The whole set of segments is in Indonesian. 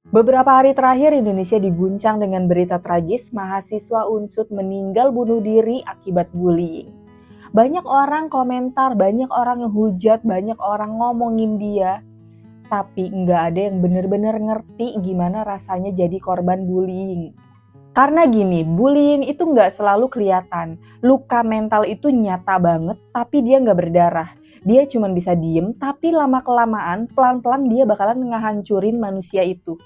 Beberapa hari terakhir Indonesia diguncang dengan berita tragis mahasiswa Unsud meninggal bunuh diri akibat bullying. Banyak orang komentar, banyak orang ngehujat, banyak orang ngomongin dia, tapi nggak ada yang benar-benar ngerti gimana rasanya jadi korban bullying. Karena gini, bullying itu nggak selalu kelihatan. Luka mental itu nyata banget, tapi dia nggak berdarah. Dia cuma bisa diem, tapi lama-kelamaan, pelan-pelan dia bakalan ngehancurin manusia itu.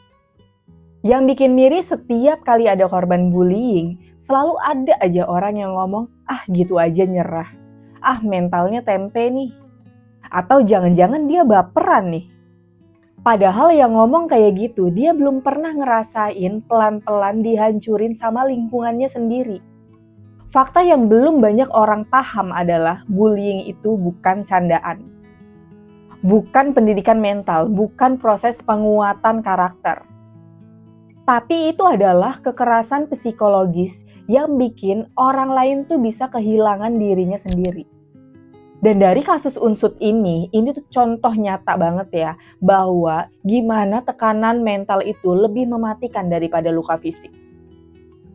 Yang bikin miris setiap kali ada korban bullying, selalu ada aja orang yang ngomong, ah gitu aja nyerah. Ah mentalnya tempe nih. Atau jangan-jangan dia baperan nih. Padahal yang ngomong kayak gitu, dia belum pernah ngerasain pelan-pelan dihancurin sama lingkungannya sendiri. Fakta yang belum banyak orang paham adalah bullying itu bukan candaan. Bukan pendidikan mental, bukan proses penguatan karakter. Tapi itu adalah kekerasan psikologis yang bikin orang lain tuh bisa kehilangan dirinya sendiri. Dan dari kasus Unsud ini tuh contoh nyata banget ya, bahwa gimana tekanan mental itu lebih mematikan daripada luka fisik.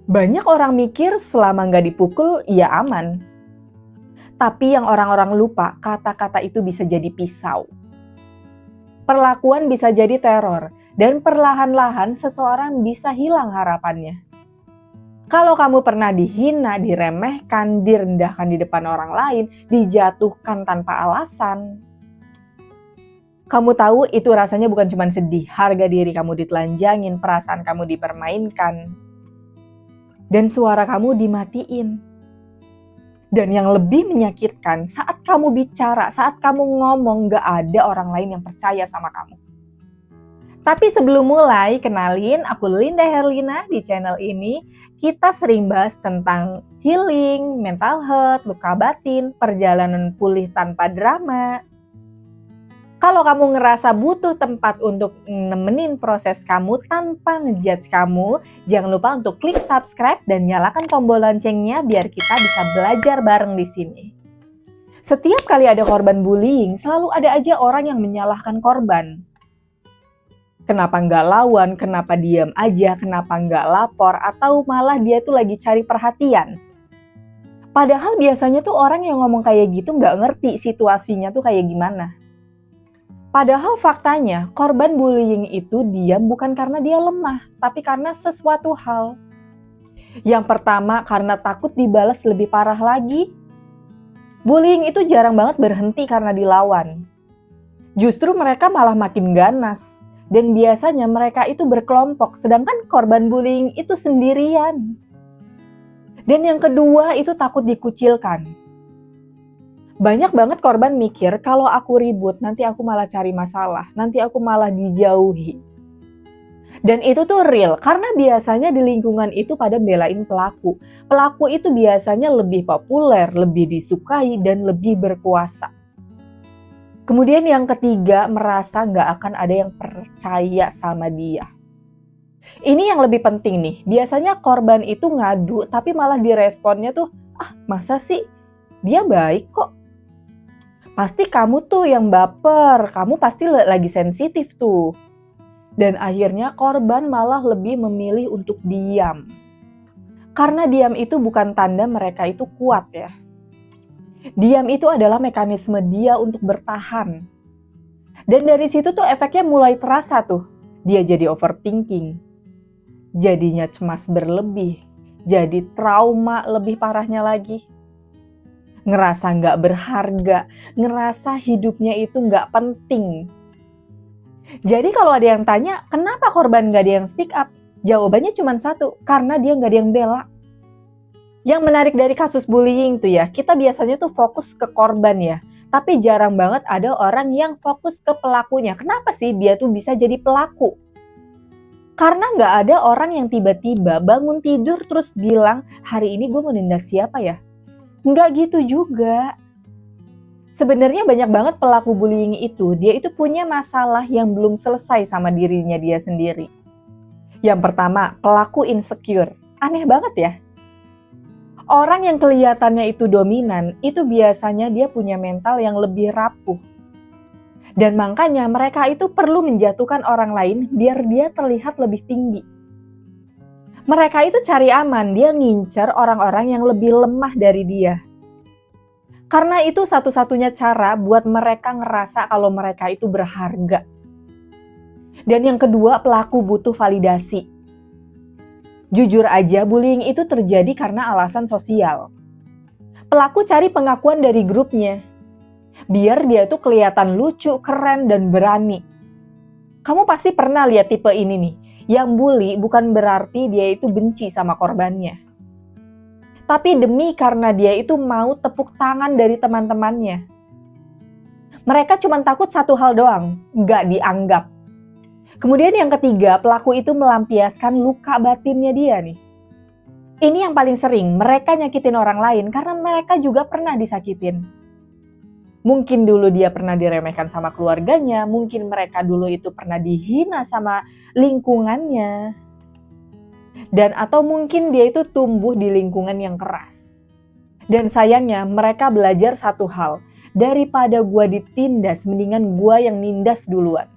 Banyak orang mikir selama nggak dipukul, ya aman. Tapi yang orang-orang lupa, kata-kata itu bisa jadi pisau. Perlakuan bisa jadi teror, dan perlahan-lahan seseorang bisa hilang harapannya. Kalau kamu pernah dihina, diremehkan, direndahkan di depan orang lain, dijatuhkan tanpa alasan, kamu tahu itu rasanya bukan cuma sedih, harga diri kamu ditelanjangin, perasaan kamu dipermainkan, dan suara kamu dimatiin. Dan yang lebih menyakitkan, saat kamu bicara, saat kamu ngomong, gak ada orang lain yang percaya sama kamu. Tapi sebelum mulai, kenalin aku Linda Herlina di channel ini. Kita sering bahas tentang healing, mental health, luka batin, perjalanan pulih tanpa drama. Kalau kamu ngerasa butuh tempat untuk nemenin proses kamu tanpa ngejudge kamu, jangan lupa untuk klik subscribe dan nyalakan tombol loncengnya biar kita bisa belajar bareng di sini. Setiap kali ada korban bullying, selalu ada aja orang yang menyalahkan korban. Kenapa nggak lawan, kenapa diam aja, kenapa nggak lapor, atau malah dia tuh lagi cari perhatian. Padahal biasanya tuh orang yang ngomong kayak gitu nggak ngerti situasinya tuh kayak gimana. Padahal faktanya, korban bullying itu diam bukan karena dia lemah, tapi karena sesuatu hal. Yang pertama, karena takut dibalas lebih parah lagi. Bullying itu jarang banget berhenti karena dilawan. Justru mereka malah makin ganas. Dan biasanya mereka itu berkelompok, sedangkan korban bullying itu sendirian. Dan yang kedua itu takut dikucilkan. Banyak banget korban mikir, kalau aku ribut, nanti aku malah cari masalah, nanti aku malah dijauhi. Dan itu tuh real, karena biasanya di lingkungan itu pada belain pelaku. Pelaku itu biasanya lebih populer, lebih disukai, dan lebih berkuasa. Kemudian yang ketiga, merasa nggak akan ada yang percaya sama dia. Ini yang lebih penting nih, biasanya korban itu ngadu tapi malah diresponnya tuh, ah masa sih, dia baik kok. Pasti kamu tuh yang baper, kamu pasti lagi sensitif tuh. Dan akhirnya korban malah lebih memilih untuk diam. Karena diam itu bukan tanda mereka itu kuat ya. Diam itu adalah mekanisme dia untuk bertahan. Dan dari situ tuh efeknya mulai terasa tuh. Dia jadi overthinking. Jadinya cemas berlebih. Jadi trauma lebih parahnya lagi. Ngerasa nggak berharga. Ngerasa hidupnya itu nggak penting. Jadi kalau ada yang tanya, kenapa korban nggak ada yang speak up? Jawabannya cuma satu, karena dia nggak ada yang bela. Yang menarik dari kasus bullying tuh ya, kita biasanya tuh fokus ke korban ya. Tapi jarang banget ada orang yang fokus ke pelakunya. Kenapa sih dia tuh bisa jadi pelaku? Karena nggak ada orang yang tiba-tiba bangun tidur terus bilang, hari ini gue mau nindas siapa ya? Nggak gitu juga. Sebenarnya banyak banget pelaku bullying itu, dia itu punya masalah yang belum selesai sama dirinya dia sendiri. Yang pertama, pelaku insecure. Aneh banget ya. Orang yang kelihatannya itu dominan, itu biasanya dia punya mental yang lebih rapuh. Dan makanya mereka itu perlu menjatuhkan orang lain biar dia terlihat lebih tinggi. Mereka itu cari aman, dia ngincer orang-orang yang lebih lemah dari dia. Karena itu satu-satunya cara buat mereka ngerasa kalau mereka itu berharga. Dan yang kedua, pelaku butuh validasi. Jujur aja, bullying itu terjadi karena alasan sosial. Pelaku cari pengakuan dari grupnya. Biar dia tuh kelihatan lucu, keren, dan berani. Kamu pasti pernah lihat tipe ini nih. Yang bully bukan berarti dia itu benci sama korbannya. Tapi demi karena dia itu mau tepuk tangan dari teman-temannya. Mereka cuma takut satu hal doang, nggak dianggap. Kemudian yang ketiga, pelaku itu melampiaskan luka batinnya dia nih. Ini yang paling sering, mereka nyakitin orang lain karena mereka juga pernah disakitin. Mungkin dulu dia pernah diremehkan sama keluarganya, mungkin mereka dulu itu pernah dihina sama lingkungannya. Dan atau mungkin dia itu tumbuh di lingkungan yang keras. Dan sayangnya mereka belajar satu hal, daripada gua ditindas, mendingan gua yang nindas duluan.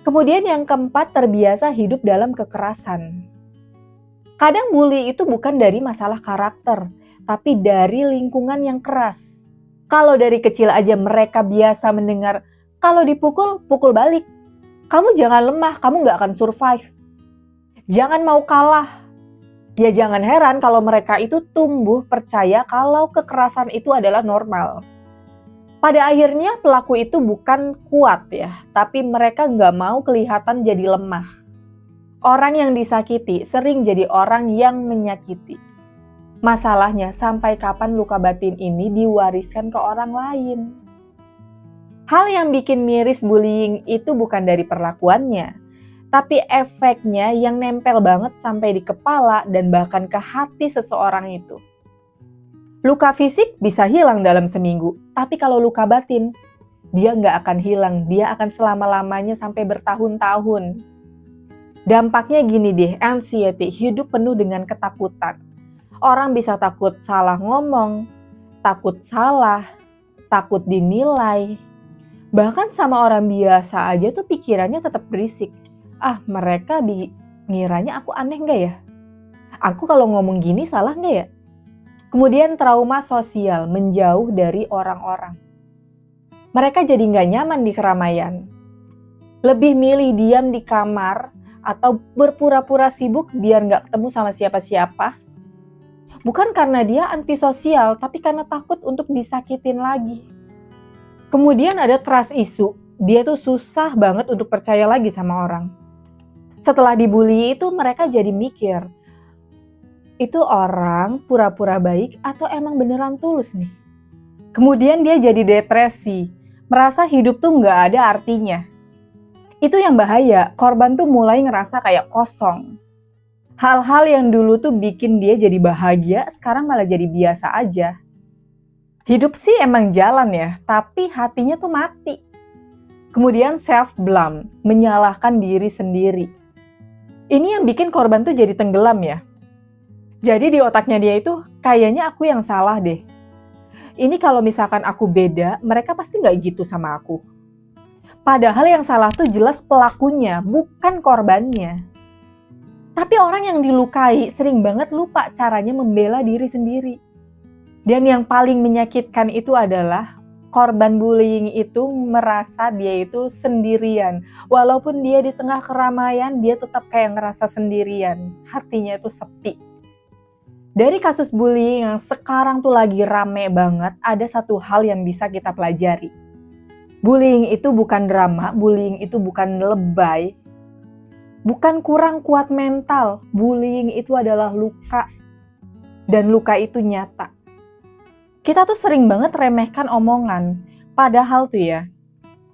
Kemudian yang keempat, terbiasa hidup dalam kekerasan. Kadang bully itu bukan dari masalah karakter, tapi dari lingkungan yang keras. Kalau dari kecil aja mereka biasa mendengar, kalau dipukul, pukul balik. Kamu jangan lemah, kamu gak akan survive. Jangan mau kalah. Ya jangan heran kalau mereka itu tumbuh percaya kalau kekerasan itu adalah normal. Pada akhirnya pelaku itu bukan kuat ya, tapi mereka gak mau kelihatan jadi lemah. Orang yang disakiti sering jadi orang yang menyakiti. Masalahnya sampai kapan luka batin ini diwariskan ke orang lain. Hal yang bikin miris bullying itu bukan dari perlakuannya, tapi efeknya yang nempel banget sampai di kepala dan bahkan ke hati seseorang itu. Luka fisik bisa hilang dalam seminggu, tapi kalau luka batin, dia nggak akan hilang, dia akan selama-lamanya sampai bertahun-tahun. Dampaknya gini deh, anxiety, hidup penuh dengan ketakutan. Orang bisa takut salah ngomong, takut salah, takut dinilai. Bahkan sama orang biasa aja tuh pikirannya tetap berisik. Mereka ngiranya aku aneh nggak ya? Aku kalau ngomong gini salah nggak ya? Kemudian trauma sosial, menjauh dari orang-orang. Mereka jadi nggak nyaman di keramaian. Lebih milih diam di kamar atau berpura-pura sibuk biar nggak ketemu sama siapa-siapa. Bukan karena dia antisosial, tapi karena takut untuk disakitin lagi. Kemudian ada trust issue. Dia tuh susah banget untuk percaya lagi sama orang. Setelah dibully itu mereka jadi mikir, itu orang pura-pura baik atau emang beneran tulus nih? Kemudian dia jadi depresi, merasa hidup tuh nggak ada artinya. Itu yang bahaya, korban tuh mulai ngerasa kayak kosong. Hal-hal yang dulu tuh bikin dia jadi bahagia, sekarang malah jadi biasa aja. Hidup sih emang jalan ya, tapi hatinya tuh mati. Kemudian self-blame, menyalahkan diri sendiri. Ini yang bikin korban tuh jadi tenggelam ya. Jadi di otaknya dia itu, kayaknya aku yang salah deh. Ini kalau misalkan aku beda, mereka pasti nggak gitu sama aku. Padahal yang salah tuh jelas pelakunya, bukan korbannya. Tapi orang yang dilukai sering banget lupa caranya membela diri sendiri. Dan yang paling menyakitkan itu adalah korban bullying itu merasa dia itu sendirian. Walaupun dia di tengah keramaian, dia tetap kayak ngerasa sendirian. Hatinya itu sepi. Dari kasus bullying yang sekarang tuh lagi rame banget, ada satu hal yang bisa kita pelajari. Bullying itu bukan drama, bullying itu bukan lebay. Bukan kurang kuat mental, bullying itu adalah luka. Dan luka itu nyata. Kita tuh sering banget remehkan omongan. Padahal tuh ya,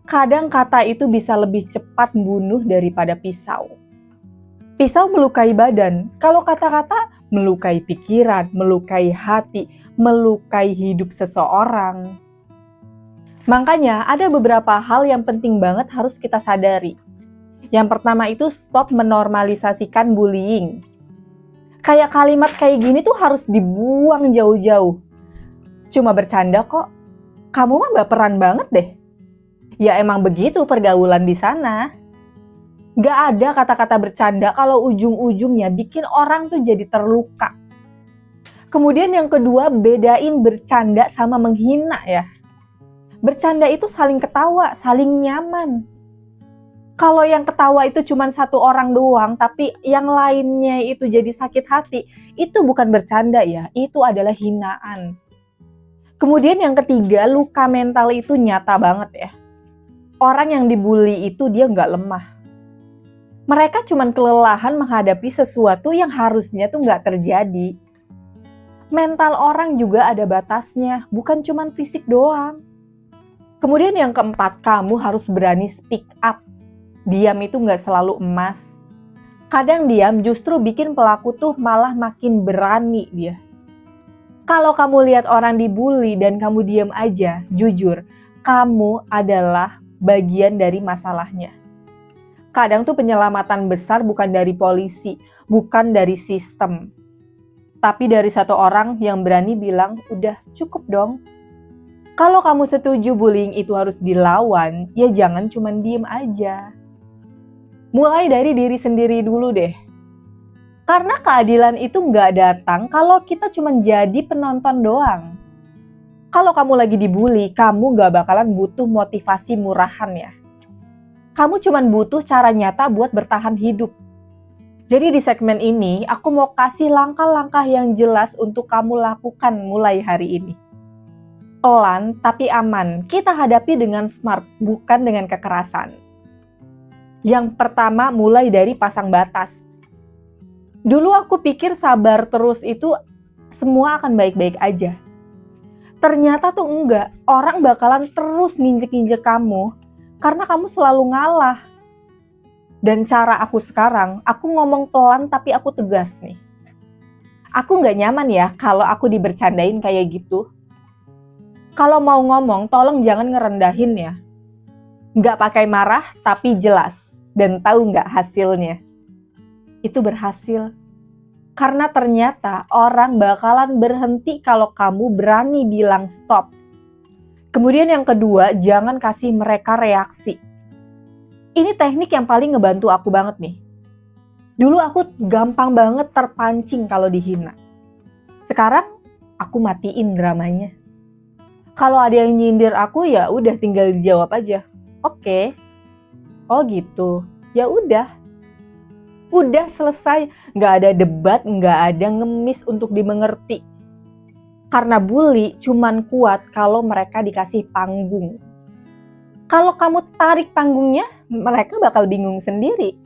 kadang kata itu bisa lebih cepat bunuh daripada pisau. Pisau melukai badan, kalau kata-kata melukai pikiran, melukai hati, melukai hidup seseorang. Makanya ada beberapa hal yang penting banget harus kita sadari. Yang pertama itu stop menormalisasikan bullying. Kayak kalimat kayak gini tuh harus dibuang jauh-jauh. Cuma bercanda kok. Kamu mah baperan banget deh. Ya emang begitu pergaulan di sana. Gak ada kata-kata bercanda kalau ujung-ujungnya bikin orang tuh jadi terluka. Kemudian yang kedua, bedain bercanda sama menghina ya. Bercanda itu saling ketawa, saling nyaman. Kalau yang ketawa itu cuma satu orang doang, tapi yang lainnya itu jadi sakit hati, itu bukan bercanda ya, itu adalah hinaan. Kemudian yang ketiga, luka mental itu nyata banget ya. Orang yang dibully itu dia nggak lemah. Mereka cuma kelelahan menghadapi sesuatu yang harusnya tuh nggak terjadi. Mental orang juga ada batasnya, bukan cuma fisik doang. Kemudian yang keempat, kamu harus berani speak up. Diam itu nggak selalu emas. Kadang diam justru bikin pelaku tuh malah makin berani dia. Kalau kamu lihat orang dibully dan kamu diam aja, jujur, kamu adalah bagian dari masalahnya. Kadang tuh penyelamatan besar bukan dari polisi, bukan dari sistem. Tapi dari satu orang yang berani bilang, udah cukup dong. Kalau kamu setuju bullying itu harus dilawan, ya jangan cuma diem aja. Mulai dari diri sendiri dulu deh. Karena keadilan itu nggak datang kalau kita cuma jadi penonton doang. Kalau kamu lagi dibully, kamu nggak bakalan butuh motivasi murahan ya. Kamu cuma butuh cara nyata buat bertahan hidup. Jadi di segmen ini, aku mau kasih langkah-langkah yang jelas untuk kamu lakukan mulai hari ini. Pelan tapi aman, kita hadapi dengan smart, bukan dengan kekerasan. Yang pertama, mulai dari pasang batas. Dulu aku pikir sabar terus itu semua akan baik-baik aja. Ternyata tuh enggak, orang bakalan terus nginjek-nginjek kamu karena kamu selalu ngalah. Dan cara aku sekarang, aku ngomong pelan tapi aku tegas nih. Aku nggak nyaman ya kalau aku dibercandain kayak gitu. Kalau mau ngomong, tolong jangan ngerendahin ya. Nggak pakai marah tapi jelas. Dan tahu nggak hasilnya? Itu berhasil. Karena ternyata orang bakalan berhenti kalau kamu berani bilang stop. Kemudian yang kedua, jangan kasih mereka reaksi. Ini teknik yang paling ngebantu aku banget nih. Dulu aku gampang banget terpancing kalau dihina. Sekarang aku matiin dramanya. Kalau ada yang nyindir aku ya udah tinggal dijawab aja. Oke. Oh gitu. Ya udah. Udah selesai. Nggak ada debat, nggak ada ngemis untuk dimengerti. Karena bully cuman kuat kalau mereka dikasih panggung. Kalau kamu tarik panggungnya, mereka bakal bingung sendiri.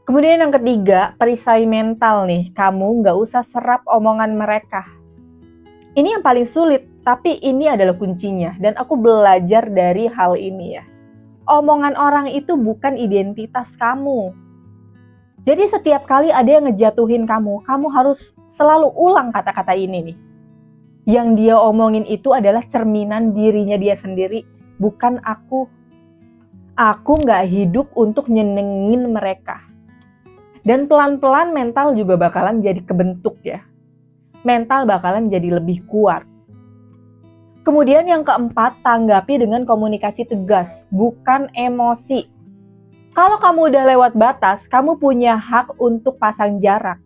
Kemudian yang ketiga, perisai mental nih. Kamu nggak usah serap omongan mereka. Ini yang paling sulit, tapi ini adalah kuncinya. Dan aku belajar dari hal ini ya. Omongan orang itu bukan identitas kamu. Jadi setiap kali ada yang ngejatuhin kamu, kamu harus selalu ulang kata-kata ini nih. Yang dia omongin itu adalah cerminan dirinya dia sendiri, bukan aku. Aku nggak hidup untuk nyenengin mereka. Dan pelan-pelan mental juga bakalan jadi kebentuk ya. Mental bakalan jadi lebih kuat. Kemudian yang keempat, tanggapi dengan komunikasi tegas, bukan emosi. Kalau kamu udah lewat batas, kamu punya hak untuk pasang jarak.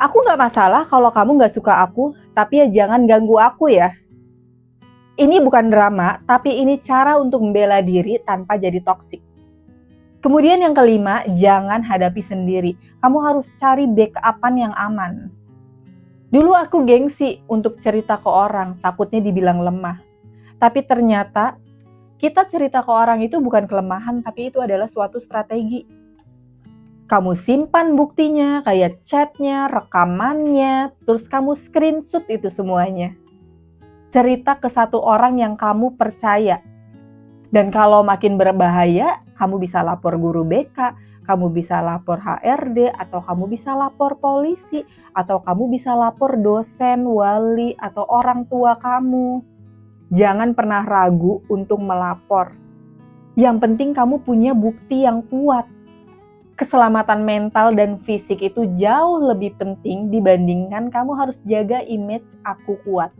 Aku gak masalah kalau kamu gak suka aku, tapi ya jangan ganggu aku ya. Ini bukan drama, tapi ini cara untuk membela diri tanpa jadi toksik. Kemudian yang kelima, jangan hadapi sendiri. Kamu harus cari backup-an yang aman. Dulu aku gengsi untuk cerita ke orang, takutnya dibilang lemah. Tapi ternyata kita cerita ke orang itu bukan kelemahan, tapi itu adalah suatu strategi. Kamu simpan buktinya, kayak chatnya, rekamannya, terus kamu screenshot itu semuanya. Cerita ke satu orang yang kamu percaya. Dan kalau makin berbahaya, kamu bisa lapor guru BK, kamu bisa lapor HRD, atau kamu bisa lapor polisi, atau kamu bisa lapor dosen, wali, atau orang tua kamu. Jangan pernah ragu untuk melapor. Yang penting kamu punya bukti yang kuat. Keselamatan mental dan fisik itu jauh lebih penting dibandingkan kamu harus jaga image aku kuat.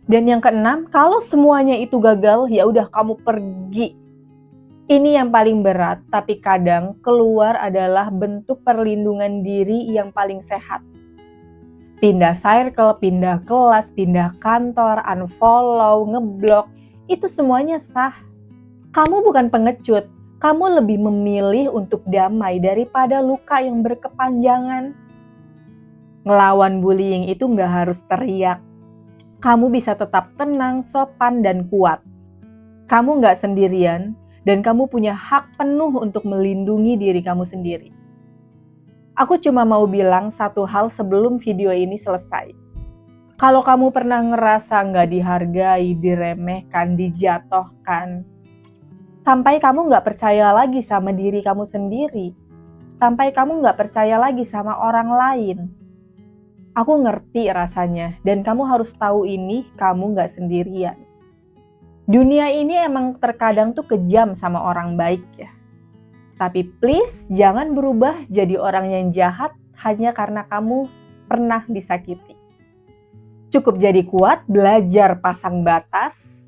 Dan yang keenam, kalau semuanya itu gagal, ya udah kamu pergi. Ini yang paling berat, tapi kadang keluar adalah bentuk perlindungan diri yang paling sehat. Pindah circle, pindah kelas, pindah kantor, unfollow, ngeblok, itu semuanya sah. Kamu bukan pengecut, kamu lebih memilih untuk damai daripada luka yang berkepanjangan. Ngelawan bullying itu nggak harus teriak. Kamu bisa tetap tenang, sopan, dan kuat. Kamu nggak sendirian, dan kamu punya hak penuh untuk melindungi diri kamu sendiri. Aku cuma mau bilang satu hal sebelum video ini selesai. Kalau kamu pernah ngerasa nggak dihargai, diremehkan, dijatuhkan, sampai kamu nggak percaya lagi sama diri kamu sendiri, sampai kamu nggak percaya lagi sama orang lain, aku ngerti rasanya, dan kamu harus tahu ini kamu nggak sendirian. Dunia ini emang terkadang tuh kejam sama orang baik ya. Tapi please jangan berubah jadi orang yang jahat hanya karena kamu pernah disakiti. Cukup jadi kuat, belajar pasang batas,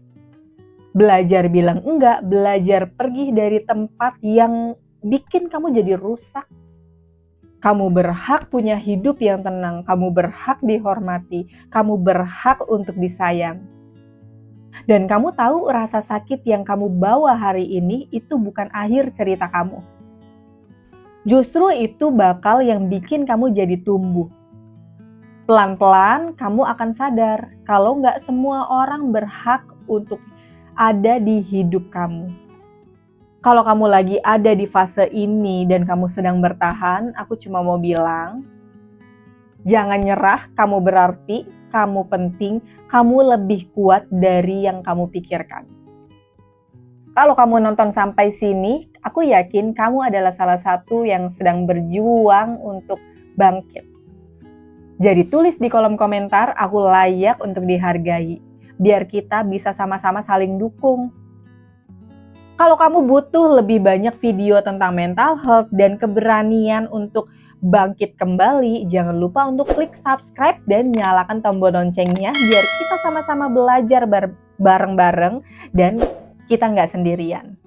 belajar bilang enggak, belajar pergi dari tempat yang bikin kamu jadi rusak. Kamu berhak punya hidup yang tenang, kamu berhak dihormati, kamu berhak untuk disayang. Dan kamu tahu rasa sakit yang kamu bawa hari ini itu bukan akhir cerita kamu. Justru itu bakal yang bikin kamu jadi tumbuh. Pelan-pelan kamu akan sadar kalau nggak semua orang berhak untuk ada di hidup kamu. Kalau kamu lagi ada di fase ini dan kamu sedang bertahan, aku cuma mau bilang, jangan nyerah, kamu berarti, kamu penting, kamu lebih kuat dari yang kamu pikirkan. Kalau kamu nonton sampai sini, aku yakin kamu adalah salah satu yang sedang berjuang untuk bangkit. Jadi tulis di kolom komentar, aku layak untuk dihargai, biar kita bisa sama-sama saling dukung. Kalau kamu butuh lebih banyak video tentang mental health dan keberanian untuk bangkit kembali, jangan lupa untuk klik subscribe dan nyalakan tombol loncengnya biar kita sama-sama belajar bareng-bareng dan kita nggak sendirian.